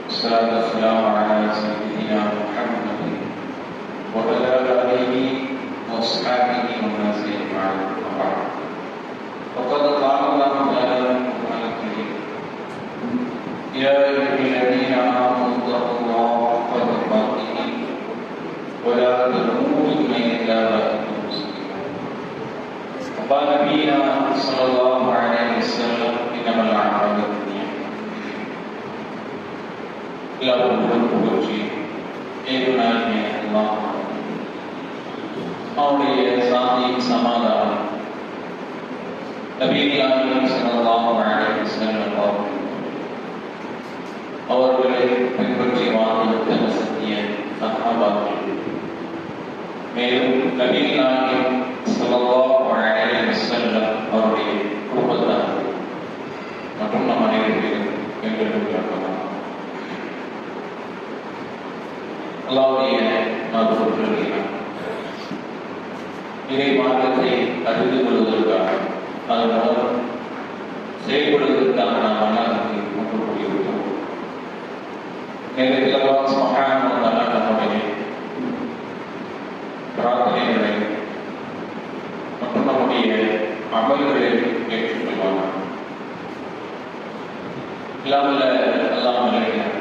والصلاة والسلام على سيدنا محمد وعلى آله وأصحابه والناس أجمعين. وقد قال الله تعالى في القرآن الكريم: يا أيها الذين آمنوا اتقوا الله حق تقاته ولا تموتن إلا وأنتم مسلمون. وقال نبينا صلى الله عليه وسلم: إنما الأعمال بالنيات. அவருடைய சாந்தி சமாதானம் நபிகள் ஸல்லல்லாஹு அலைஹி வஸல்லம் அவர்களை பின்பற்றி வாழ்ந்த சத்திய சஹாபாக்கள், மேலும் நபிகள் ஸல்லல்லாஹு அலைஹி வஸல்லம் அவருடைய குடும்பத்தார் மற்றும் நம் அனைவரும் எங்களுக்கு அல்லாஹ்வுடைய நாமத்தில் இறை மார்க்கத்தை அறிந்து கொள்வதற்காக அதன் மூலம் செயல்படுவதற்காக நாம் அல்லாஹ்வை ஒன்று கூடியிருக்கிறோம். நேரத்தில் அல்லாஹ் சுப்ஹானஹு வ தஆலா நம்முடைய பிரார்த்தனைகளை மற்றும் நம்முடைய அமல்களை ஏற்றுக்கொள்வார். இல்லாமல் அல்லாஹ் மலைக்கிறார்.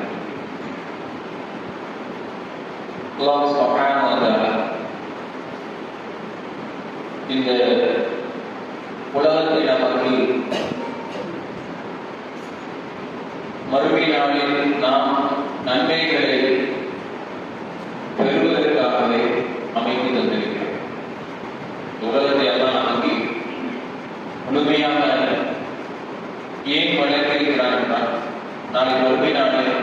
அல்லாஹ் சுப்ஹானஹு வ தஆலா இந்த உலகத்தை நமக்கு மறுமை நாளில் நாம் நன்மைகளை பெறுவதற்காகவே அமைத்து தந்திருக்கிறோம். உலகத்தை எல்லாம் நமக்கு முழுமையாக ஏன் வளர்த்திருக்கிறார் என்றால், நாளை மறுமை நாளில்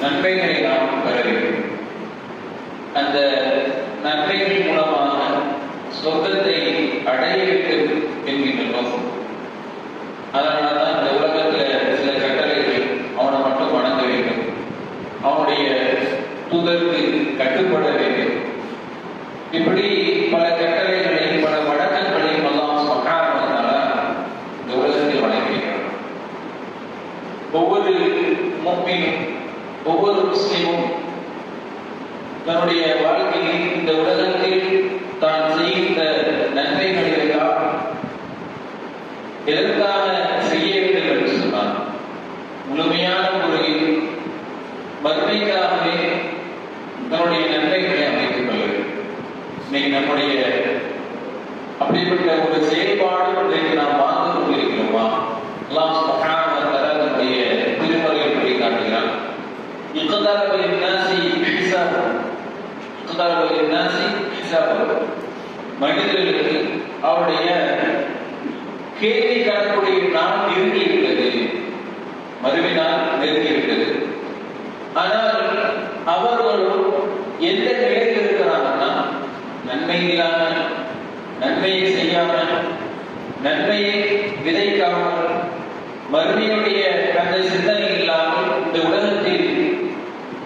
நன்மைகளை நாம் பெற வேண்டும். அந்த நன்மைகள் மூலமாக சொர்க்கத்தை அடைய வேண்டும் என்கின்ற நோக்கம். அதனாலதான் இந்த உலகத்தில் சில கட்டளைகள் அவனை மட்டும் வணங்க வேண்டும், அவனுடைய தூதருக்கு கட்டுப்பட வேண்டும். இப்படி பல கட்டளைகளையும் பல வழக்கங்களையும் அல்லாஹ் சுப்ஹானஹு வ தஆலா இந்த உலகத்தில் வழங்கியிருக்கிறார். ஒவ்வொரு முஃமினும் ஒவ்வொரு முஸ்லிமும் தன்னுடைய வாழ்க்கையில் இந்த உலகத்தில் தான் செய்கின்ற நன்மைகளை எல்லாம் எதற்காக செய்ய வேண்டும் என்று சொன்னார், முழுமையான முறையில் மறுமைக்காகவே தன்னுடைய நன்மைகளை அமைத்துக் கொள்ள வேண்டும். இன்னைக்கு நம்முடைய அப்படிப்பட்ட ஒரு செயல்பாடு இன்றைக்கு நாம் வாழ்ந்து கொண்டிருக்கிறோமா? அல்லாஹ் சுப்ஹானஹு வ தஆலா தன்னுடைய திருமறையில் சொல்லி காட்டுகிறான்: இக்தரப லின்னாஸி ஹிசாபுஹும் இக்தரப லின்னாஸி ஹிசாபுஹும். மனிதர்களுக்கு அவருடைய கேள்வி கணக்குடைய நாள் நெருங்கி இருக்கிறது, மறுமை நாள் நெருங்கி இருக்கிறது. ஆனால் அவர்களும் எந்த நிலையில் இருக்கிறாங்கன்னா, நன்மை இல்லாமல், நன்மையை செய்யாமல், நன்மையை விதைக்காமல், மறுமையுடைய அந்த சிந்தனை இல்லாமல் இந்த உலகத்தில்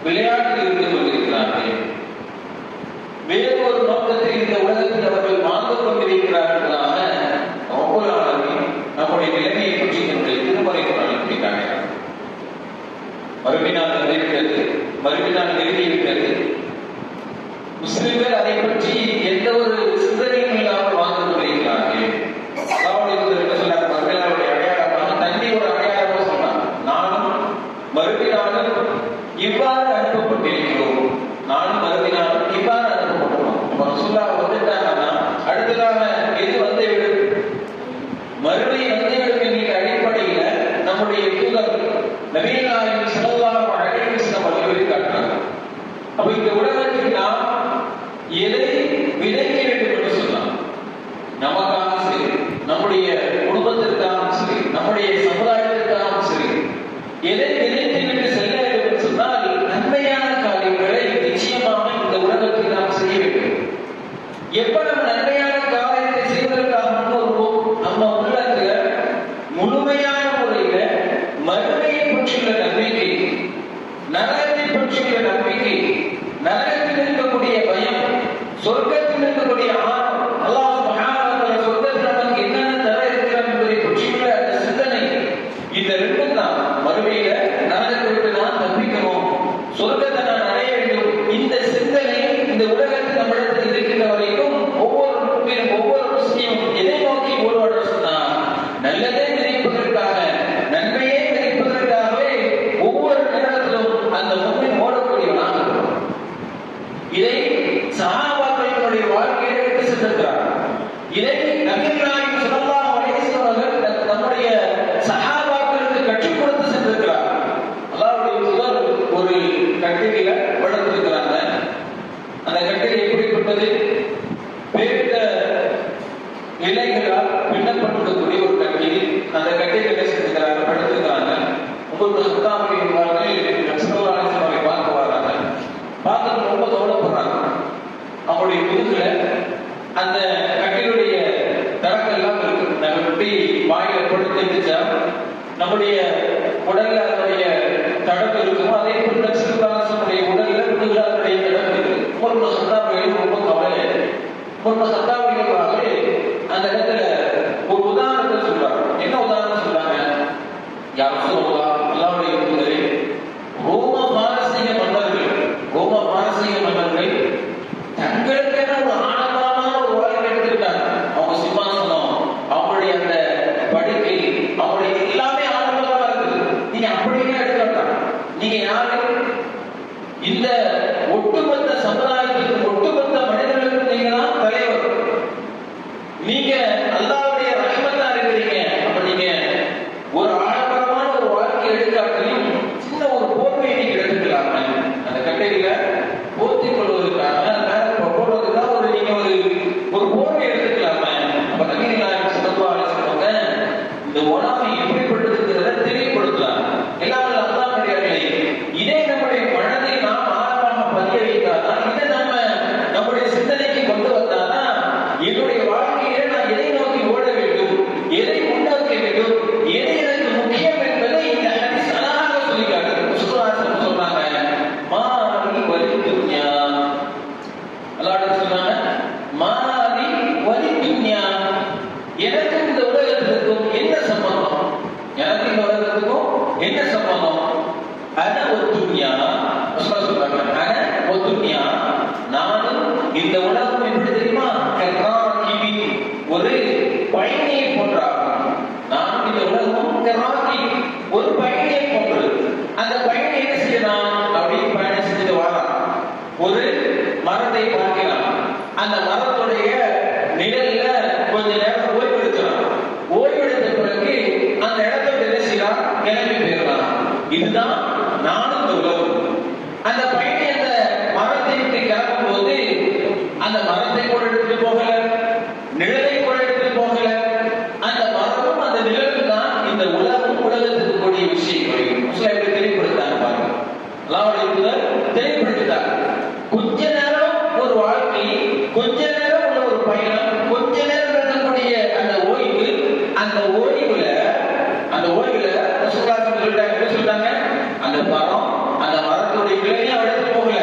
விளையாட்டில் இருந்து கொண்டிருக்கிறார்கள். வேறு ஒரு நோக்கத்தில் இந்த உலகத்தில் அவர்கள் வாழ்ந்து கொண்டிருக்கிறார்களாக நம்முடைய நிலைமையை பற்றி நம்முடைய திருமறைக்கு அனுப்பிட்டாங்க. மறுபினால் நெருங்கிறது, மறுபினால் நெருங்கிவிட்டது. முஸ்லிம்கள் அதை பற்றி எந்த ஒரு சிந்தனையும் இல்லாமல் வாழ்ந்து கொண்டிருக்கிறார்கள். மறுபினாளுடைய அடையாளமாக தண்ணி ஒரு அடையாளமாக சொன்னார். நானும் மறுபினாலும் இவ்வாறு அனுப்பப்பட்டிருக்கிறோம், நானும் மறுபினாலும் இவ்வாறு அனுப்பப்பட்டுள்ளோம். ரசூலுல்லாஹ் வந்துட்டாங்கன்னா அடுத்ததாக எது வந்துவிடும்? மறுமை வந்துவிடும் என்கிற அடிப்படையில நம்முடைய தூதர் நபிகள் ஸல்லல்லாஹு அலைஹி வஸல்லம் அவர்கள் காட்டினார். அப்ப இந்த உலகத்தில் நாம் எதை விதைக்க வேண்டும் என்று சொன்னார், நமக்காக சரி, நம்முடைய குடும்பத்திற்காகவும் சரி, நம்முடைய சமுதாயத்திற்காகவும் சரி, எதை விதைத்துவிட்டு செல்ல வேண்டும் என்று சொன்னால் நன்மையான காரியங்களை நிச்சயமாக இந்த உலகத்தில் நாம் செய்ய வேண்டும். எப்ப நம்ம நன்மையான காரியத்தை செய்வதற்காக முன்வருவோம், நம்ம உள்ளத்துல முழுமையான முறையில மறுமையை பற்றியுள்ள நம்பிக்கை, நரகத்தை பற்றியுள்ள நம்பிக்கை, நரகத்தில் இருக்கக்கூடிய பயம், சொர்க்கத்தில் இருக்கக்கூடிய ஆர்வம், அல்லாஹ் சுப்ஹானஹு வ தஆலா சொர்க்கத்தில் நமக்கு என்னென்ன தர இருக்கிறார் என்பதை பற்றியுள்ள அந்த சிந்தனை, இந்த ரெண்டும் தான் சென்றிருக்கிறார். இதை நபிகள் நாயகம் ஸல்லல்லாஹு அலைஹி வஸல்லம் அவர்கள் நம்முடைய சஹாபாக்களுக்கு கற்றுக் கொடுத்து சென்றிருக்கிறார். அல்லாஹ்வுடைய தூதர் ஒரு கட்டில படுத்திருக்கிறாங்க. அந்த கட்டில் எப்படிப்பட்டது? வேறு இலைகளால் பின்னப்பட்டிருக்கக்கூடிய ஒரு கட்டில். அந்த கட்டில் என்ன செஞ்சுக்கிறாங்க? படுத்திருக்கிறாங்க. உங்களுக்கு சுத்தாமலை அவரை பார்க்க வர்றாங்க. பார்த்து ரொம்ப கவலைப்படுறாங்க. அவங்களுடைய முதுகுல அந்த கட்டிலுடைய தடங்கள்லாம் இருக்கு. நம்ம எப்படி வாயில படுத்துச்சா நம்முடைய உடல்ல அதனுடைய தடப்பு இருக்குமோ அதே போல நக்சலுடைய உடல்ல முதுகுல அதனுடைய தடப்பு இருக்கு. ஒரு சத்தாவையில் ரொம்ப கவலை. ஒரு சத்தாவையிலாகவே அந்த இடத்துல ஒரு உதாரணத்தை சொல்றாங்க. என்ன உதாரணம் சொல்றாங்க? யாரும் சொல்லுவா அல்லாஹ்வுடைய தூதரே, ரோம பாரசீக மன்னர்கள் தங்களுக்கென ஒரு ஆனந்தமான ஒரு வாழ்க்கை எடுத்துக்கிட்டாங்க. அவங்க சிம்மாசனம், அவங்களுடைய அந்த படுக்கை, அவங்களுடைய எல்லாமே ஆனந்தமா இருக்குது. நீங்க அப்படியே எடுத்துக்கிட்டாங்க. நீங்க யாரு? இந்த ஒட்டுமொத்த சமுதாயத்துக்கு, ஒட்டுமொத்த மனிதர்களுக்கு நீங்க தான் தலைவர். நீங்க அல்லாஹ்வுடைய ரஹ்மத்தா இருக்கிறீங்க. அப்ப நீங்க ஒரு ஆடம்பரமான ஒரு வாழ்க்கை எடுக்காட்டிலும் சின்ன ஒரு போர்வையை நீங்க எடுத்துக்கலாமே. அந்த கட்டையில போர்த்திக் கொள்வதற்காக போடுவதற்காக ஒரு நீங்க ஒரு போர்வை எடுத்துக்கலாமே. அப்ப நபிகள் நாயகம் ஸல்லல்லாஹு அலைஹி வஸல்லம் இந்த உலகம் எப்படிப்பட்டிருக்கிறத தெளிவுபடுத்தலாம். எல்லாமே அல்லாஹ் கிடையாது. இதே நம்முடைய மனதை நாம் ஆழமாக பதிய வைத்தாதான், இதை நம்முடைய சிந்தனைக்கு கொண்டு வந்தாதான் என்னுடைய வாழ்க்கையில நான் எதை நோக்கி ஓட வேண்டும், எதை முன்னோக்க வேண்டும், எது எனக்கு முக்கியம் என்பதை இந்த ஹதீஸ் அழகாக சொல்லிக்காட்டு. சுல்லாஹ் சொல்றாங்க, மாரி வலி துன்யா. அல்லாஹ் சொல்றாங்க, மாரி வலி துன்யா. எனக்கு இந்த உலகத்திற்கும் என்ன சம்பந்தம்? எனக்கு இந்த உலகத்திற்கும் என்ன சம்பந்தம்? அன ஒரு துன்யா. சொல்றாங்க, அன ஒரு துன்யா. நானும் இந்த உலகம் எப்படி தெரியுமா? ஒரு பயணியை போன்றாகும். நானும் இந்த உலகமும் ஒரு பயணியை போன்றது. அந்த பயணி என்ன செய்யலாம்? அப்படின்னு பயணம் செஞ்சுட்டு வரலாம். ஒரு மரத்தை பார்க்கலாம். அந்த மரத்துடைய நிழல்ல கொஞ்ச நேரம் ஓய்வு எடுக்கலாம். ஓய்வு எடுத்த பிறகு அந்த இடத்துல என்ன செய்யலாம்? கிளம்பி போயிடலாம். இதுதான் நானும் இந்த உலகம். அந்த பயணி அந்த மரத்தை விட்டு கிளம்பும் போது அந்த மரத்தை கூட எடுத்துட்டு போகல, நிழலை கூட எடுத்துட்டு போகல. அந்த மரமும் அந்த நிழலும் தான் இந்த உலகம், உலகத்துக்கு கூடிய விஷயங்கள். முஸ்லிம்கள் தெளிவுபடுத்தாங்க பாருங்க. அல்லாஹ்வுடைய தூதர் தெளிவுபடுத்திட்டாங்க. கொஞ்ச நேரம் ஒரு வாழ்க்கை, கொஞ்ச நேரம் உள்ள ஒரு பயணம், கொஞ்ச நேரம் இருக்கக்கூடிய அந்த ஓய்வு, அந்த ஓய்வுல சொல்லிட்டாங்க அந்த மரம், அந்த மரத்துடைய கிளையை எடுத்து போகல.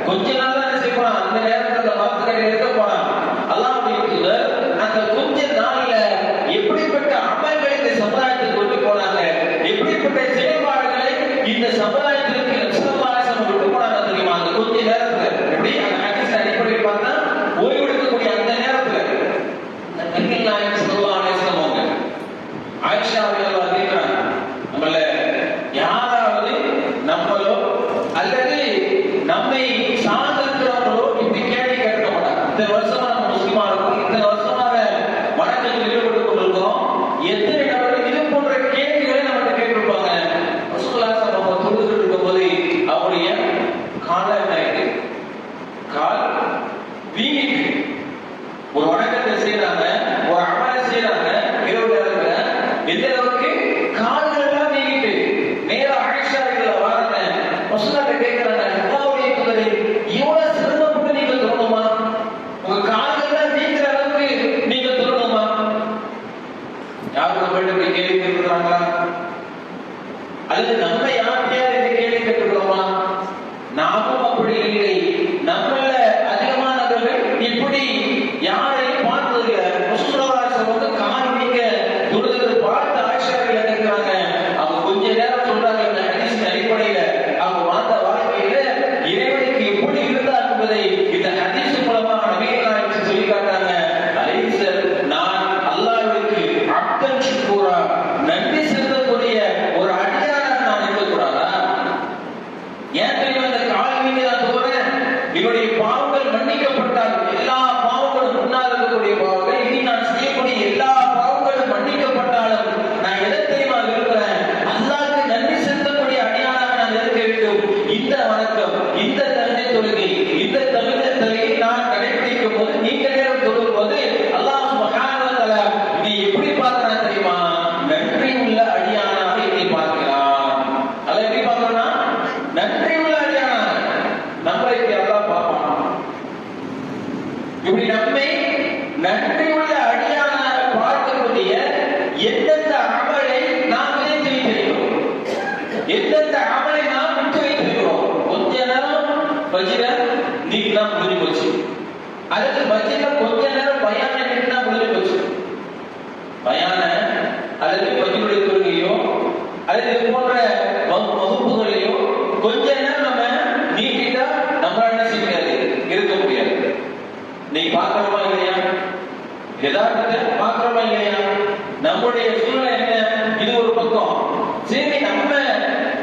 கொஞ்ச நாள் தான் என்ன செய்யலாம்? அந்த நேரத்தில் அந்த மரத்துக்கடை இருக்க போறான். அல்லாஹ்வுடைய தூதர் அந்த கொஞ்ச நாள்ல எப்படிப்பட்ட அமல்களை இந்த சமுதாயத்துக்கு கொண்டு போனாங்க, எப்படிப்பட்ட செயல்பாடுகளை இந்த சமுதாயத்திற்கு நபிகள் கொண்டு போனாங்க தெரியுமா? அந்த கொஞ்ச நேரத்துல எப்படி அந்த ஹதீஸ் அடிப்படையில் பார்த்தா ஓய்வெடுக்கக்கூடிய அந்த நேரத்துல நபிகள் நாயகம் ஸல்லல்லாஹு அலைஹி வஸல்லம் அவங்க ஆயிஷா ரலியல்லாஹு கேக்குறாங்க, நம்மள யாராவது நம்மளோ அல்லது நம்மை சார்ந்திருக்கிறவங்களோ இப்படி கேள்வி கேட்க மாட்டாங்க. இந்த வருஷமா நம்ம முஸ்லிமா இருக்கோம், இந்த வருஷமாக வணக்கத்தில் ஈடுபட்டு கொண்டிருக்கிறோம், எத்தனை நபர்கள் இது போன்ற கேள்விகளை நம்ம கேட்டிருப்பாங்க. ரசூலுல்லாஹி ஸல்லல்லாஹு அலைஹி வஸல்லம் தொழுதுட்டு இருக்கும்போது அவருடைய கால் ஆயிட்டு, கால் வீங்கிட்டு, ஒரு வணக்கத்தை செய்யறாங்க, ஒரு அமலை செய்யறாங்க, இரவு நேரத்துல எந்த அளவுக்கு கால்கள் எல்லாம் வீங்கிட்டு நேரா ஆயிஷா வராங்க. ரசூலுல்லாஹ் கேட்கிறாங்க, அல்லாஹ்வுடைய தூதரே, இவ்வளவு சிரமப்பட்டு நீங்க தொழணுமா? உங்க கால் இப்படி நம்மை நன்றியுள்ள அடியானாக பார்க்கக்கூடிய எந்தெந்த அமலை நாம் விதைத்து வைத்திருக்கிறோம், எந்தெந்த அமலை நாம் விட்டு வைத்திருக்கிறோம். கொஞ்ச நேரம் பஜ்ர நீக்கினா முடிஞ்சு போச்சு, அதுக்கு பஜ்ர கொஞ்ச நேரம் பயான நீக்கினா முடிஞ்சு போச்சு. பயான அல்லது பஜ்ருடைய தொழுகையோ அல்லது இது போன்ற வகுப்புகளையோ கொஞ்ச நேரம் நம்ம நீக்கிட்டா நம்மளால என்ன செய்ய முடியாது, இருக்க முடியாது. நீங்க பார்க்கிறோமா இல்லையா, யதார்த்தத்தை பார்க்கிறோமா இல்லையா? நம்முடைய சூழ்நிலை என்ன? இது ஒரு பக்கம். சரி, நம்ம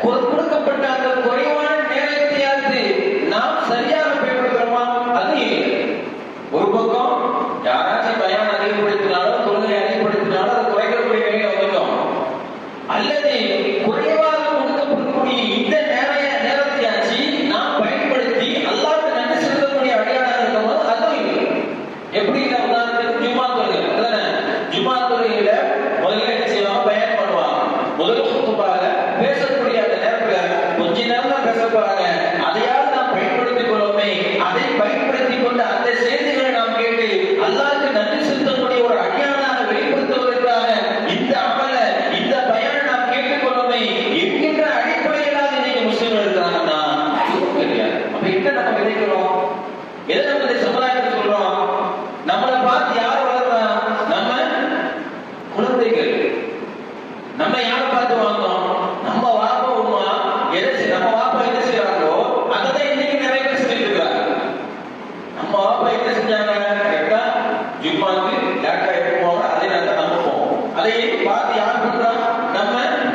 கொடுக்கப்பட்ட அந்த குறைவான நேரத்தையாவது நாம் சரியாக பயன்படுத்துறோமா? அது இல்லை. ஒரு பக்கம் யாராச்சும் பயான் அதிகப்படுத்தினாலும் தொழுகை அதிகப்படுத்தினாலும் அதை குறைக்கக்கூடிய நிலையில வந்துட்டோம். அல்லது குறைவாக கொடுக்கப்படக்கூடிய இந்த நேரத்தையாச்சு நாம் பயன்படுத்தி அல்லாஹ்வுக்கு நன்றி செலுத்தக்கூடிய அடையாளம் இருக்கும்போது அதுவும் இல்லை. எப்படி உதாரணத்துக்கு ஜும்மா தொழுகை அதானே, ஜும்மா தொழுகையில முதல்ல என்ன செய்வாங்க, பயான் பண்ணுவாங்க. முதல் சுத்தமாக பேசக்கூடிய அந்த நேரத்துல கொஞ்ச நேரம் தான் பேச போறாங்க, அதையாவது நாம் பயன்படுத்திக் கொள்வோமே. அதை பயன்படுத்திக் கொண்டு அந்த செய்திகளை நாம் கேட்டு அல்லாஹ்வுக்கு நன்றி செலுத்தக்கூடிய ஒரு அடியானாக வெளிப்படுத்துவதற்காக இந்த அமல இந்த பயானை நாம் கேட்டுக்கொள்வோமே என்கின்ற அடிப்படையிலாக இன்னைக்கு முஸ்லிம்கள் இருக்கிறாங்கன்னா கிடையாது. அப்ப என்ன நம்ம விதைக்கிறோம், எதை நம்ம இந்த சமுதாயத்தில் சொல்றோம்? நம்மளை பார்த்து யார் வளர்றா? நம்ம குழந்தைகள். நம்ம யாரை பார்த்து வாழ்ந்தோம்? நம்ம வாப்பா உமா நம்ம வாப்பா என்ன செய்யறாங்களோ அதை இன்னைக்கு நிறைய பேர் செஞ்சுட்டு இருக்காங்க. நம்ம வாப்பா என்ன செஞ்சாங்க, கரெக்டா ஜும்மாக்கு லேட்டா எடுத்து போவாங்க, அதே நேரத்தை நம்ம போவோம். அதை பார்த்து யார் பண்றா? நம்ம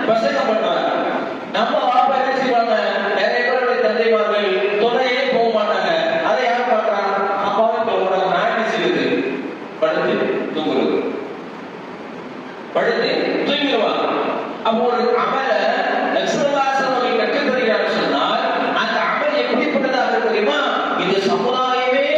பசங்க பண்றாங்க. நம்ம வாப்பா என்ன செய்வாங்க, நிறைய பேருடைய தந்தைமார்கள் தொலையே போக மாட்டாங்க, அதை யார் பார்க்கறாங்க? அப்பாவே சொல்றாங்க, நான் என்ன செய்வது, படுத்து தூங்குறது, படுத்து தூங்கிடுவாங்க. அப்போ ஒரு அமல நக்சல்வாசம் அவர்கள் கற்றுத் தருகிறார் சொன்னால் அந்த அமல் எப்படிப்பட்டதாக தெரியுமா? இந்த சமுதாயமே,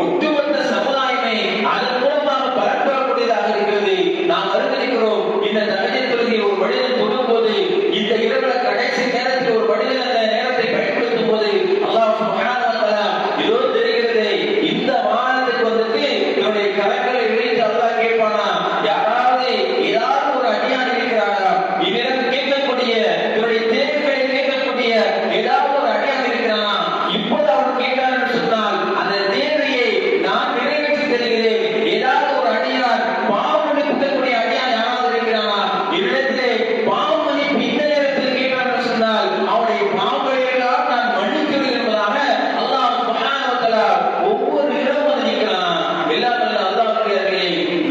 ஒட்டுமொத்த சமுதாயமே அதன் மூலமாக பலன்பெறக்கூடியதாக இருக்கிறது. நாம் அறிந்திருக்கிறோம், இந்த தகஜத் தொழுகை ஒரு மனிதன் தொழும் போது, இந்த இரவுல கடைசி நேரத்தில் ஒரு மனிதன் அந்த நேரத்தை பயன்படுத்தும் போது அல்லாஹ் சுப்ஹானஹு வ தஆலா இதோ தெரிகிறது, இந்த வானத்துக்கு வந்துட்டு என்னுடைய கரங்களை விரித்து அல்லாஹ் கேட்பானா, யாராவது ஏதாவது ஒரு அடியான் இருக்கிறாரா, இவ்விடம் கேட்கக்கூடிய என்னுடைய தேவைகளை கேட்கக்கூடிய ஏதாவது ஒரு அடியான் இருக்கிறானா? இப்போது அவன் கேட்டான் என்று சொன்னால் அந்த தேவையை நான் நிறைவேற்றி தருகிறேன். ஏதாவது ஒரு அடியான் பாவம் மன்னிப்புக்கூடிய அடியான் யாராவது இருக்கிறானா? இவ்விடத்திலே பாவம் மன்னிப்பு இந்த நேரத்தில் கேட்டான் என்று சொன்னால் அவனுடைய பாவங்களை எல்லாம் நான் மன்னிக்கிறேன் என்பதாக அல்லாஹ் சுப்ஹானஹு வ தஆலா ஒவ்வொரு இரவும் அதை நிற்கிறான். எல்லாம் அல்லாஹ்வுடைய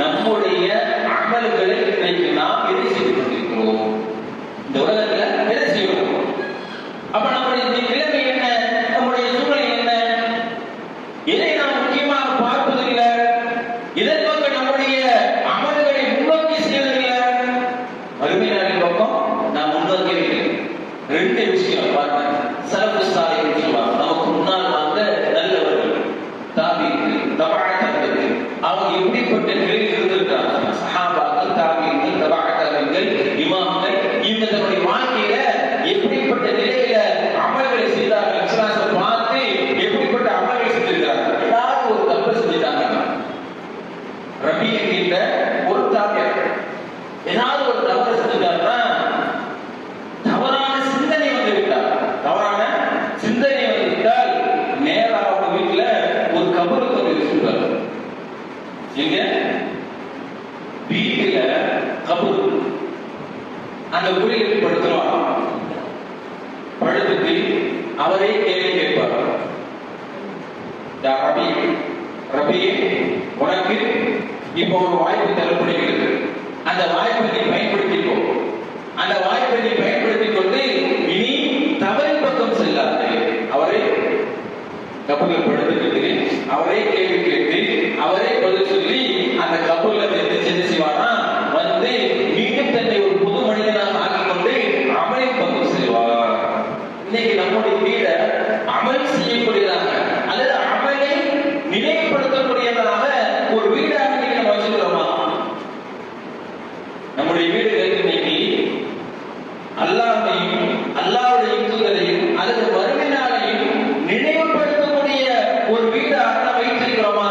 நம்முடைய அமல்களை இன்றைக்கு நாம் எதை செய்து கொண்டிருக்கிறோம், இந்த உலகத்துல எதை செய்யணும்? அப்ப நம்முடைய நிலைமை என்ன, நம்முடைய சூழ்நிலை என்ன, எதை நாம் முக்கியமாக பார்ப்பதில்லை, இதன் பக்கம் நம்முடைய அமல்களை முன்னோக்கி செய்வதில்லை. மறுமையின் பக்கம் நாம் முன்னோக்கி இருக்கிறோம். ரெண்டு விஷயம் பாருங்க. சலஃபு சாலிஹீன் சொல்வாங்க, நமக்கு முன்னால் வாழ்ந்த நல்லவர்கள், தாபீகள், தபஅ தாபீகள், அவங்க எப்படிப்பட்ட நிலையில் இருந்திருக்கிறாங்க? சஹாபாக்கள், தாபீகள், தபஅ தாபீகள், இமாம்கள், இவங்க தன்னுடைய வாழ்க்கையில எப்படிப்பட்ட நிலையில அமல்களை செய்தார்கள், இஸ்லாத்தை பார்த்து எப்படிப்பட்ட அமல்களை செஞ்சிருக்கிறாங்க. ஏதாவது ஒரு தப்பு செஞ்சுட்டாங்க. ரபி என்கின்ற ஒரு தாபியர் ஏதாவது ஒரு தவறு செஞ்சுட்டாருன்னா தவறான சிந்தனை வந்து விட்டார். தவறான சிந்தனை வந்து விட்டால் நேரா அவங்க வீட்டுல ஒரு கபருக்கு வந்து வச்சிருக்காரு. எங்க வீட்டுல கபரு, அந்த குழியில் படுத்துருவாங்க. படுத்துட்டு அவரே கேள்வி கேட்பார், ரபி ரபி உனக்கு இப்போ ஒரு வாய்ப்பு தரப்படுகிறது, அந்த வாய்ப்பை நீ பயன்படுத்திக்கோ. அந்த வாய்ப்பை நீ பயன்படுத்திக் கொண்டு இனி தவறின் பக்கம் செல்லாது. அவரே கபூரில் படுத்துட்டு அவரே கேள்வி கேட்டு அவரே பதில் சொல்லி அந்த கபூர்ல என்ன செய்வானா வந்து மீண்டும் தன்னை ஒரு புது மனிதனாக ஆக்கிக் கொண்டு அமலின் பக்கம் செல்வார். இன்னைக்கு நம்முடைய வீட அமல் செய்யக்கூடியதாக அல்லது அமலை நினைவுபடுத்தக்கூடியதாக ஒரு வீடாக இன்னைக்கு நம்ம வச்சுக்கிறோமா? நம்முடைய வீடுகள் இன்னைக்கு அல்லாஹ்வையும் அல்லாஹ்வுடைய தூதரையும் அல்லது மறுமை நாளையும் நினைவுபடுத்தக்கூடிய ஒரு வீடாக வைத்திருக்கிறோமா?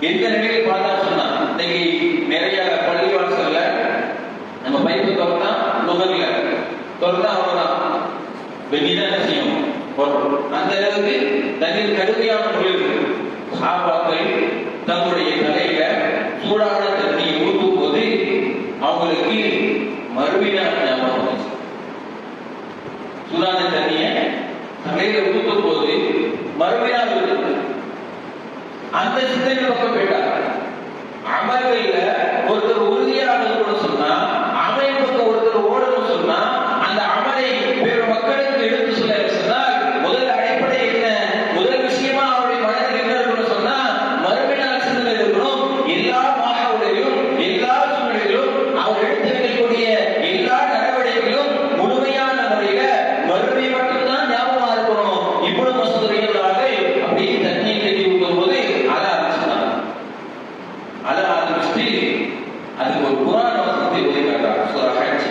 எந்த நிலையில் பார்த்தா சொன்னா இன்னைக்கு நிறைய பள்ளிவாசல்ல நம்ம பைப்பு திறந்தா நுகர்ல திறந்தா அவ்வளவுதான் வெளியிதான் செய்யும். அந்த அளவுக்கு தண்ணீர் கடுமையான முறையில் சாப்பாக்கள் தங்களுடைய தலையில சூடான தண்ணியை ஊற்றும் போது அவங்களுக்கு மறுபடியும் ஞாபகம் சூடான தண்ணியை தலையில ஊற்றும் போது மறுபடியும் அந்த சிந்தனை பக்கம் போயிட்டார். அமல்கள்ல ஒருத்தர் உறுதியாக கூட சொன்னா அமைப்புக்கு ஒருத்தர் ஓடணும் சொன்னா அந்த அமலை பிற மக்களுக்கு எடுத்து சொல்ல சொன்னால் முதல் அடிப்படை என்ன, முதல் விஷயமா அவருடைய மனதில் என்ன இருக்கணும் சொன்னா மறுமையான சிந்தனை இருக்கணும். எல்லா மாணவர்களையும் எல்லா சூழ்நிலையிலும் அவர் எடுத்து வைக்கக்கூடிய எல்லா நடவடிக்கைகளும் முழுமையான முறையில மறுமை மட்டும்தான் ஞாபகமா இருக்கணும். இப்பொழுது மசூதரைகளாக அப்படியே தண்ணியை கட்டி ஊற்றும் போது அழ ஆரம்பிச்சுட்டாங்க. அழ ஆரம்பிச்சுட்டு அதுக்கு ஒரு குரான் வசனத்தை உதவி காட்டுறாங்க. சூரா ஹஜ்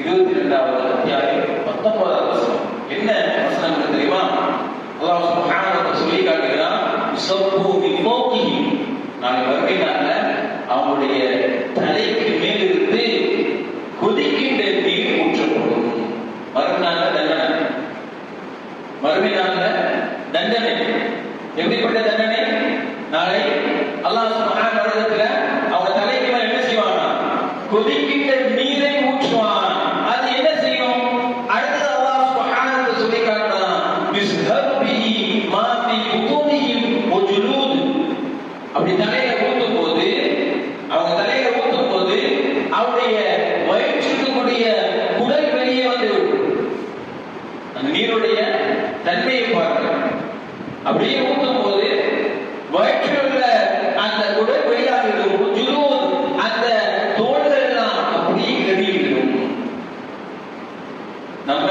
22வது அத்தியாயம் 19வது வசனம். என்ன வசனம் தெரியுமா? அல்லாஹ் சுப்ஹானஹு வ தஆலா சொல்லி காட்டுகிறான், ஸப்பு பி ஃபௌகிஹி, நாளை மறுமையினால அவங்களுடைய தலைக்கு மேலிருந்து கொதிக்கின்ற நீர் ஊற்றப்படும். மறுமையினால தண்டனை, மறுமையினால தண்டனை. எப்படிப்பட்ட தண்டனை? நாளை அல்லாஹ் சுப்ஹானஹு வ தஆலா அவங்க தலைக்கு மேல என்ன செய்வாங்க? கொதிக்கின்ற நீரை ஊற்றுவான். அது என்ன செய்யும்? அடுத்து அல்லாஹ் சுப்ஹானஹு வ தஆலா சொல்லி காட்டுறான், பிஸ்ஹர் பிஹி மா ஃபீ புதூனிஹிம் வ ஜுலூத். அப்படி தலையில ஊத்தும் போது அவங்க தலையில ஊத்தும் போது அவருடைய வயிற்றுக்குரிய குடல் வெளியே வந்து அந்த நீருடைய தன்மையை பார்க்க அப்படியே ஊத்தும் போது வயிற்றில் உள்ள அந்த குடல் வெளியாகிடும். ஜுலூத், அந்த தோள்கள் எல்லாம் அப்படியே கருகிவிடும். நம்ம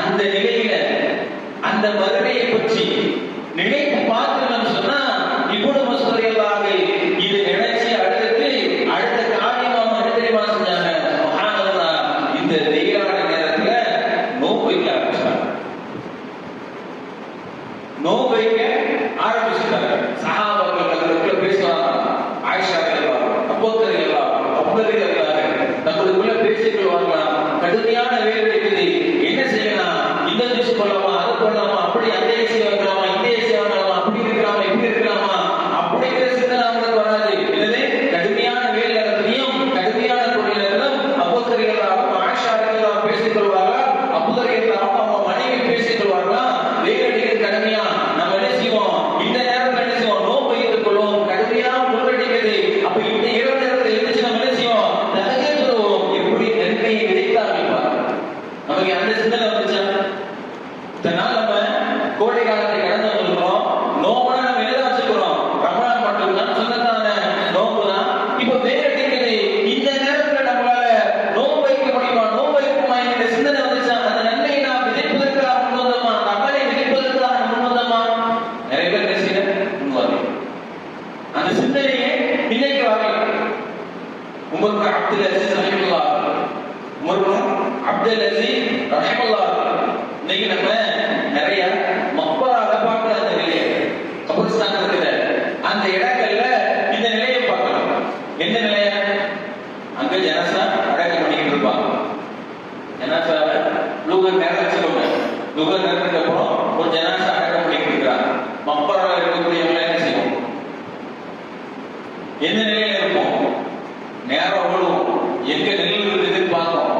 அந்த நிலையில அந்த மறுமையை பற்றி நினைத்து பார்த்தோம்னு சொன்னா இப்பொழுது மசூதரைகளாக இது நினைச்சு அடுத்த காரியமாக என்ன தெரியுமா செஞ்சாங்க? சுப்ஹானல்லாஹ், இந்த வெயிலான நேரத்துல நோன்பு வைக்க ஆரம்பிச்சாங்க. நோன்பு வைக்க ஆரம்பிச்சுட்டாங்க. சஹாபாக்கள் தங்களுக்குள்ள பேசுவாங்க. ஆயிஷா ரலியல்லாஹு அன்ஹா, அபூபக்கர் ரலியல்லாஹு அன்ஹு, அபூபக்கர் ரலியல்லாஹு அன்ஹு தங்களுக்குள்ள பேசிக்கொள்வாங்க. கடுமையான வேலை இருக்குது, என்ன செய்யலாம்? இந்த ஜூஸ் கொள்ளலாமா, அது கொள்ளலாமா, அப்படி அந்த ஏசி வாங்கலாமா, இந்த ஏசி வாங்கலாமா, அப்படி இருக்கலாமா, இப்படி இருக்கலாமா, அப்படிங்கிற சிந்தனை அவங்களுக்கு வராது. எனவே கடுமையான வேலை நடத்தியும் கடுமையான தொழிலும் அபூபக்கர் ரலியல்லாஹு அன்ஹு, ஆயிஷா ரலியல்லாஹு அன்ஹா பேசிக்கொள்வாங்க. அபூபக்கர் ரலியல்லாஹு அன்ஹு அவங்க மனைவி பேசிக்கொள்வாங்க. வேலை அடிக்கிறது கடுமையா, நம்ம என்ன செய்வோம்? இந்த நேரத்தில் என்ன செய்வோம்? நோன்பு வைத்துக் கொள்வோம். கடுமையான முன்னடிக்கிறது. அப்ப இந்த இரவு நேரத்தில் எழுந்துச்சு நம்ம என்ன செய்வோம்? தஹஜ்ஜுத் தொழுவோம். எப்படி நன்மையை விதைத்தார்கள். நமக்கு அந்த சிந்தனை வந்துச்சா? இதனால் நம்ம கோடை காலத்தை கடந்து வந்திருக்கிறோம். நோம்புனா நம்ம என்ன வச்சுக்கிறோம்? ரமலான் மட்டும்தான் சொன்னதான நோம்பு தான். இப்ப வேற அடிக்கிறது. இந்த நேரத்தில் நம்மளால நோன்பு வைக்க முடியுமா, நோன்பு வைக்குமா என்ற சிந்தனை வந்துச்சா? அந்த நன்மையை நாம் விதைப்பதற்காக முன் வந்தோமா, நம்மளை விதைப்பதற்காக முன் வந்தோமா? நிறைய பேர் பேசுகிற முன்வாங்க. அந்த சிந்தனையை இன்னைக்கு வாங்க. உமர் அப்துல் அசீஸ் ரஹிமஹுல்லாஹ், உமர் அப்துல் அசீஸ் ரஹிமஹுல்லாஹ், இன்னைக்கு நம்ம நிறைய மக்பரால பார்க்கிற அந்த நிலையை, கபர்ஸ்தான் இருக்கிற அந்த இடங்கள்ல இந்த நிலையை பார்க்கலாம். என்ன நிலைய? அங்க ஜனாசா அடக்கம் பண்ணிக்கிட்டு இருப்பாங்க. ஜனாசாவை லுகர் நேரம் வச்சுக்கோங்க. லுகர் நேரத்துக்கு அப்புறம் ஒரு ஜனாசா அடக்கம் பண்ணிக்கிட்டு இருக்கிறாங்க. மக்பரால இருக்கக்கூடியவங்க என்ன செய்வோம்? எந்த நிலையில இருப்போம்? நேரம் ஓடும். எங்க நிலையில் இருக்குது பார்ப்போம்.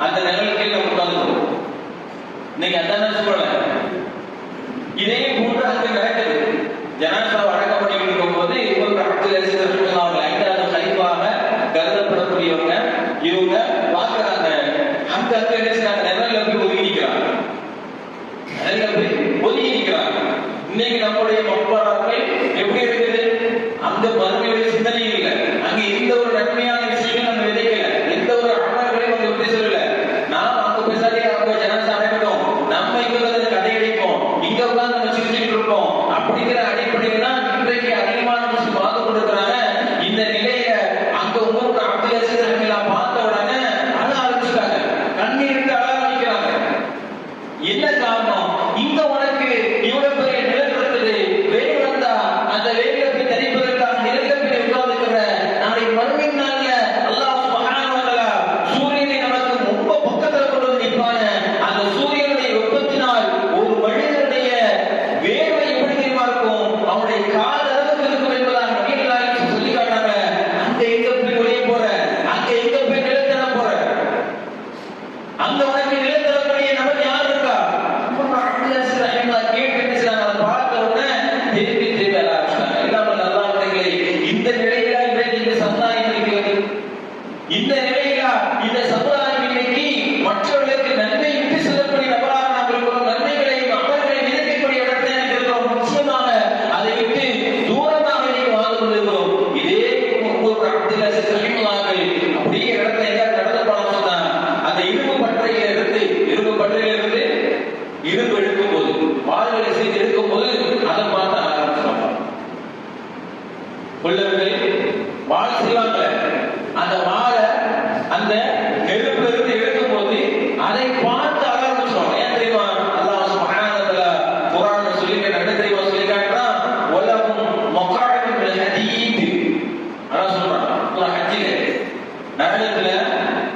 அந்த நிலையில் கீழே உட்கார்ந்து இன்னைக்கு அதான சூழல. இதே போன்று அங்கு நடக்குது. ஜனாசாவை அடக்கம் பண்ணிக்கிட்டு இருக்கும்போது ஒரு அப்துல் அசீஸ் ரஹிமஹுல்லாஹ் ஐந்தாவது ஹலீஃபாக கருதப்படக்கூடியவங்க இவங்க பார்க்கறாங்க. அங்க என்ன செய்றாங்க? நிழல்ல போய் ஒதுங்கி நிற்கிறாங்க. நிழல்ல போய் ஒதுங்கி நிற்கிறாங்க. இன்னைக்கு நம்முடைய மக்பராக்கள் எப்படி இருக்குது? அந்த மறுமையுடைய சிந்தனை இல்லை. அங்க எந்த ஒரு நன்மையான விஷயங்களும் நம்ம விதைக்கல. எந்த ஒரு அமல்களையும் அவங்க எப்படி சொல்லல. நாம் அங்க பேசாதே, அவங்க ஜனாசா அடக்கட்டும், நம்ம இங்க வந்து கதை அடிப்போம், இங்க உட்கார்ந்து நம்ம சிரிச்சுட்டு இருப்போம் அப்படிங்கிற அடிப்படையில் தான் இன்றைக்கு அதிகமான முஸ்லிம் பார்த்து கொண்டிருக்கிறாங்க. இந்த நிலையில அங்க உமர் அப்துல் அசீஸ் ரஹிமஹுல்லாஹ் பார்த்த உடனே அழ ஆரம்பிச்சுட்டாங்க. கண்ணீர் விட்டு அழ உள்ளவர்கள் வாள் செய்வாங்க. அந்த வாளை அந்த நெருப்பு இருந்து எடுக்கும் போது அதை பார்த்து ஆரம்பிச்சிடும். ஏன் தெரியுமா? அல்லாஹ் சுப்ஹானஹு வ தஆலா குர்ஆன்ல சொல்லிருக்க என்ன தெரியுமா சொல்லி காட்டுறான்? வலஹும் மக்அதுன் மினல் ஹதீத். அல்லாஹ் சொல்றான் ஒரு ஹஜ்ஜில நரகத்துல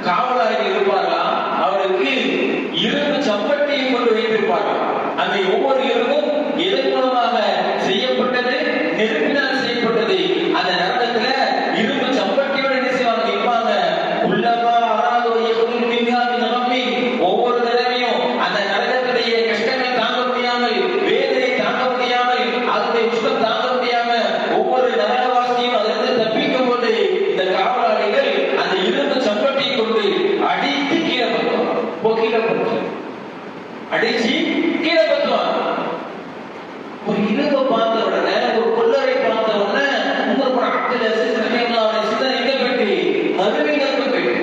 காவலாளி இருப்பார்களா, அவருக்கு இரும்பு சம்பட்டியை கொண்டு வைத்திருப்பார்கள். அந்த ஒவ்வொரு இரும்பும் எதன் மூலமாக செய்யப்பட்டது? நெருப்பினால் செய்யப்பட்டது. அந்த நரகத்துல இரும்பு சம்பட்டியோட என்ன செய்வாங்க? நிற்பாங்க. உள்ளவா அராதோ யகுல் மின்ஹா மின் ரப்பி. ஒவ்வொரு தடவையும் அந்த நரகத்துடைய கஷ்டங்கள் தாங்க முடியாமல், வேதனை தாங்க முடியாமல், அதனுடைய உஷ்ணம் தாங்க முடியாம ஒவ்வொரு நரகவாசியும் அதிலிருந்து தப்பிக்கும் போது இந்த காவலாளிகள் அந்த இரும்பு சம்பட்டியை கொண்டு அடித்து கீழே பத்துவாங்க. கீழே பத்து அடிச்சு கீழே பத்துவாங்க. ஒரு இரும்பை பார்த்த உடனே, ஒரு கொள்ளரை பார்த்த உடனே உங்களுக்கு ஒரு அப்துல் அசீஸ் ரஹிமஹுல்லாஹ் சிந்தனை எங்க போயிட்டு மறுமையில போயிட்டு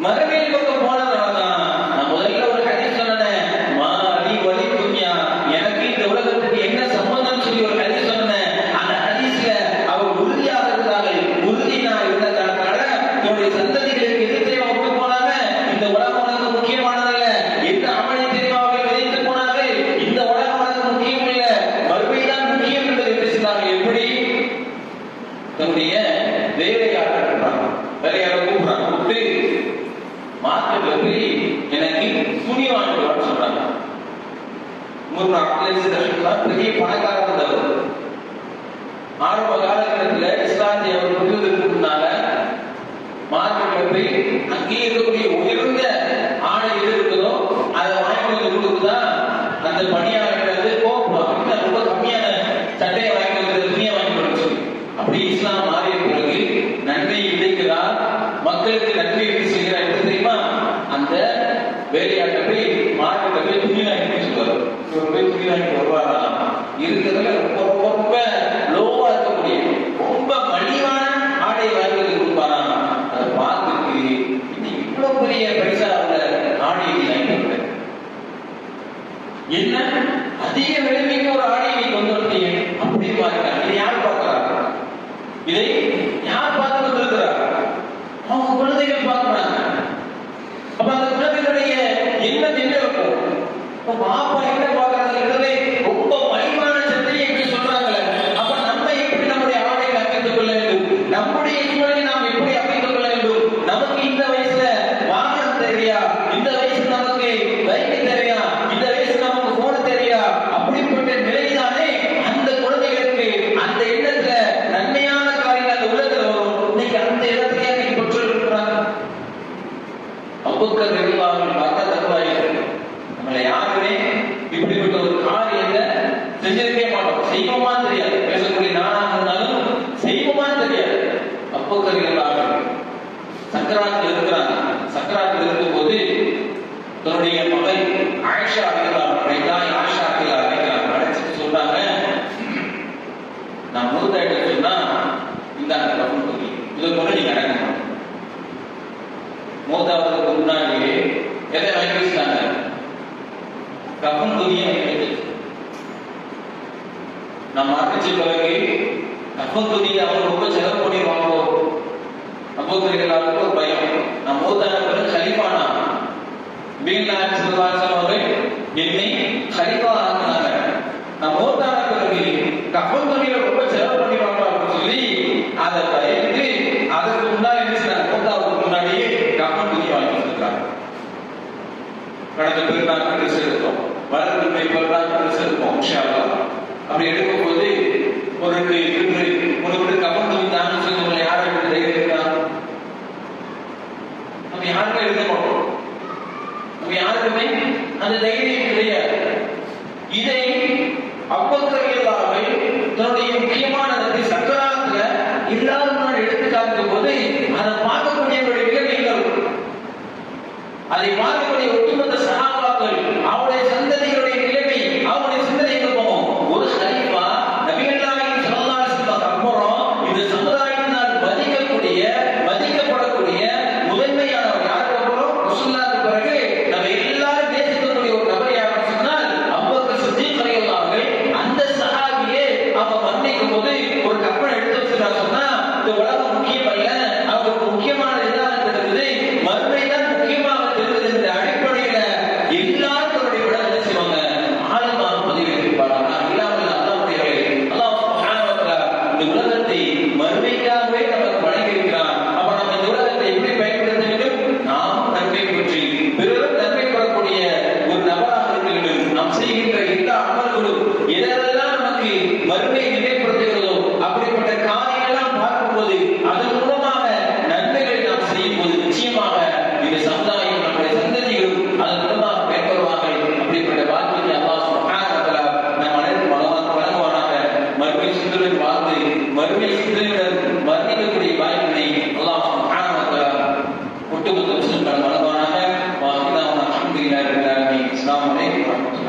மறுமையில் பக்கம் போனதுனாலதான் நான் முதல்ல ஒரு ஹதீஸ் சொன்னேன். மாலி வலி துன்யா, எனக்கு இந்த உலகத்துக்கு என்ன சம்பந்தம் சொல்லி ஒரு ஹதீஸ் சொன்னேன். அந்த ஹதீஸ்ல அவர் உறுதியாக இருந்தார்கள். உறுதியா இருந்ததுனால என்னுடைய சந்ததிகளுக்கு எது தெரியுமா விட்டு போனாங்க? இந்த உலகம் உனக்கு முக்கியமானதல்ல. எந்த அமலை தெரியுமா அவர்கள் விதைத்து போனார்கள்? இந்த உலகம் உனக்கு முக்கியம் இல்லை, மறுமைதான் முக்கியம் என்பதை பேசினார்கள். எப்படி? தன்னுடைய வேலையாளர் இருக்கிறாங்க, வேலையாளர் கூப்பிடுறாங்க. கூப்பிட்டு மார்க்கெட்ல போய் எனக்கு துணி வாங்கிட்டு சொல்றாங்க. பெரிய பணக்காரர் இருந்தவர். ஆரம்ப காலகட்டத்தில் இஸ்லாத்தை அவர் புரிவதற்கு முன்னால மார்க்கெட்ல போய் அங்கே இருக்கக்கூடிய உயர்ந்த ஆடை எது இருக்குதோ அதை வாங்கி வந்து கொடுக்குதான் அந்த பணியாளர்கள் கோபப்படுவாங்க. ரொம்ப கம்மியான சட்டையை வாங்கி வந்து துணியை வாங்கி கொடுக்க சொல்லி. அப்படி இஸ்லாம் மாறிய பிறகு நன்மை விதைக்கிறார், மக்களுக்கு நன்மை எப்படி செய்கிறார் என்று தெரியுமா? அந்த வேலையாட்ட போய் மார்க்கெட்ல போய் துணி வாங்கி சொல்லுவார். இவர் போய் துணி வாங்கி வருவாரா? இருக்கிறதுல ரொம்ப ரொம்ப ரொம்ப லோவா இருக்கக்கூடிய ரொம்ப மலிவான ஆடை வாங்கி வந்து கொடுப்பாரா? அதை பார்த்துட்டு இன்னும் இவ்வளவு பெரிய பைசா உள்ள ஆடையை வாங்கி என்ன அதிக விலைமிக்க ஒரு ஆடையை கொண்டு வந்தீங்க அப்படி பார்க்கிறார். இதை யார் பார்க்கிறார்? இதை யார் பார்த்து கொண்டிருக்கிறார்? அவங்க குழந்தைகள் பார்க்கிறாங்க. அப்ப அந்த குழந்தைகளுடைய எண்ணம் என்ன இருக்கும்? பாப்பா என்ன பார்க்கறாங்கிறதே ரொம்ப மலிவான சட்டையை எப்படி சொல்றாங்களே. அப்ப நம்ம எப்படி நம்முடைய ஆடையை அமைத்துக் கொள்ள வேண்டும்? நம்முடைய சூழலை நாம் எப்படி அமைத்துக் கொள்ள வேண்டும்? நமக்கு இந்த வயசுல வாகனம் தேவையா? இந்த வயசுல நமக்கு பைக் தேவையா? இந்த வயசுல நமக்கு போன் தேவையா? அப்படிப்பட்ட நிலைதானே அந்த குழந்தைகளுக்கு அந்த எண்ணத்துல நன்மையான காரியங்கள் அந்த உள்ளத்துல வரும். இன்னைக்கு அந்த இடத்துலயே இன்னைக்கு பெற்றோர் இருக்கிறாங்க. அபூபக்கர் ரலியல்லாஹு அன்ஹு பார்த்தா தக்குவாயிருக்கு. நம்மள யாருமே இப்படிப்பட்ட ஒரு காரியத்தை செஞ்சிருக்கவே மாட்டோம். செய்வோமா தெரியாது. பேசக்கூடிய நானாக இருந்தாலும் செய்வோமான்னு தெரியாது. அபூபக்கர் ரலியல்லாஹு அன்ஹு சக்கராத்தில் இருக்கிறாங்க. சக்கராத்தில் இருக்கும்போது தன்னுடைய மகள் ஆயிஷா ரலியல்லாஹு ஆயிஷா ரலியல்லாஹு அழைச்சிட்டு சொல்றாங்க, நான் மூத்தாயிட்ட சொன்னா இந்த கஃன் துணி இது கூட நீங்க அடங்கணும். மூத்தாவதுக்கு முன்னாடியே எதை வாங்கி வச்சுட்டாங்க? கஃன் துணியை வாங்கி வச்சு. நம்ம அரைச்சி பிறகு கஃன் துணியை அவங்க ரொம்ப செலவு பண்ணிடுவாங்களோ அபூபக்கர் ஒரு பயம். நான் மூத்தான பிறகு கலீஃபானா பீன்லான் ஸல்லல்லாஹு அலைஹி என்னை கலீஃபா ஆக்குனாங்க. நான் மூத்தான பிறகு கஃன் துணியில ரொம்ப செலவு பண்ணிடுவாங்க அப்படின்னு சொல்லி அதை பயந்து அதுக்கு முன்னாடி மூத்தாவதுக்கு முன்னாடியே கஃன் துணி வாங்கி வச்சிருக்காங்க. கடந்த பெருநாள் ட்ரெஸ் எடுத்தோம், வரதுமை பெருநாள் ட்ரெஸ் எடுப்போம் இன்ஷா அல்லாஹ். அப்படி எடுக்கும்போது ஒரு 2 கஃன் துணி தாங்க சொல்லி யாரை எடுத்து தைரியம் இருக்கா? நம்ம யாருமே எழுத மாட்டோம். நம்ம யாருக்குமே அந்த தைரியம் கிடையாது. இதை அபூபக்கர் ரலியல்லாஹு அன்ஹு தன்னுடைய முக்கியமான சக்கராத்துல இல்லாத நாள் எடுத்து காட்டும் போது அதை பார்க்கக்கூடியவருடைய நிலைமைகள், அதை பார்க்கக்கூடிய ஒட்டுமொத்த சஹாபாக்கள், அவருடைய சந்ததிகளுடைய நிலைமை, அவருடைய சிந்தனைக்கு போகும். ஒரு ஹலீஃபா நபிகள் நாயகம் ஸல்லல்லாஹு அலைஹி வஸல்லம் அப்புறம் இந்த சமுதாயத்தினால் மதிக்கப்படக்கூடிய முதன்மையானவர் யாருக்கு அப்புறம்? ரசூலுல்லாஹ்வுக்கு பிறகு நம்ம எல்லாரும் நேசிக்கக்கூடிய ஒரு நபர் யாருன்னு சொன்னால் அபூபக்கர் சித்திக் ரலியல்லாஹு அன்ஹு. அந்த சஹாபியே அவ மன்னிக்கும் போது ஒரு கப்பனை எடுத்து வச்சிருக்காங்க. இந்த உலகத்தை மறுமைக்காகவே நமக்கு வழங்கியிருக்கிறான். அப்ப நம்ம இந்த உலகத்தை எப்படி பயன்படுத்த வேண்டும்? நாம் நன்மை பெற்று பிறரும் நன்மை பெறக்கூடிய ஒரு நபராக இருக்க வேண்டும். நாம் செய்கின்ற எல்லா அமல்களும் எதெல்லாம் நமக்கு மறுமையை நினைவுபடுத்துகிறதோ அப்படிப்பட்ட காரியங்கள்லாம் பார்க்கும்போது அதன் மூலமாக நன்மைகளை நாம் செய்யும் போது நிச்சயமாக இந்த சமுதாயம் நம்முடைய சந்ததிகளும் அதன் மூலமாக பயன்பெறுவார்கள். அப்படிப்பட்ட வாழ்க்கையை அல்லாஹ் சுப்ஹானஹு வ தஆலா நம் அனைவரும் வழங்குவானாக. மறுமை சிந்தனையுடன் வாழ்ந்து மறுமை சிந்தனையுடன் மரணிக்கக்கூடிய வாய்ப்பினை அல்லாஹ் சுப்ஹானஹு வ தஆலா ஒட்டுமொத்த முஸ்லிம்கள் வழங்குவானாக. அஸ்ஸலாமு அலைக்கும்.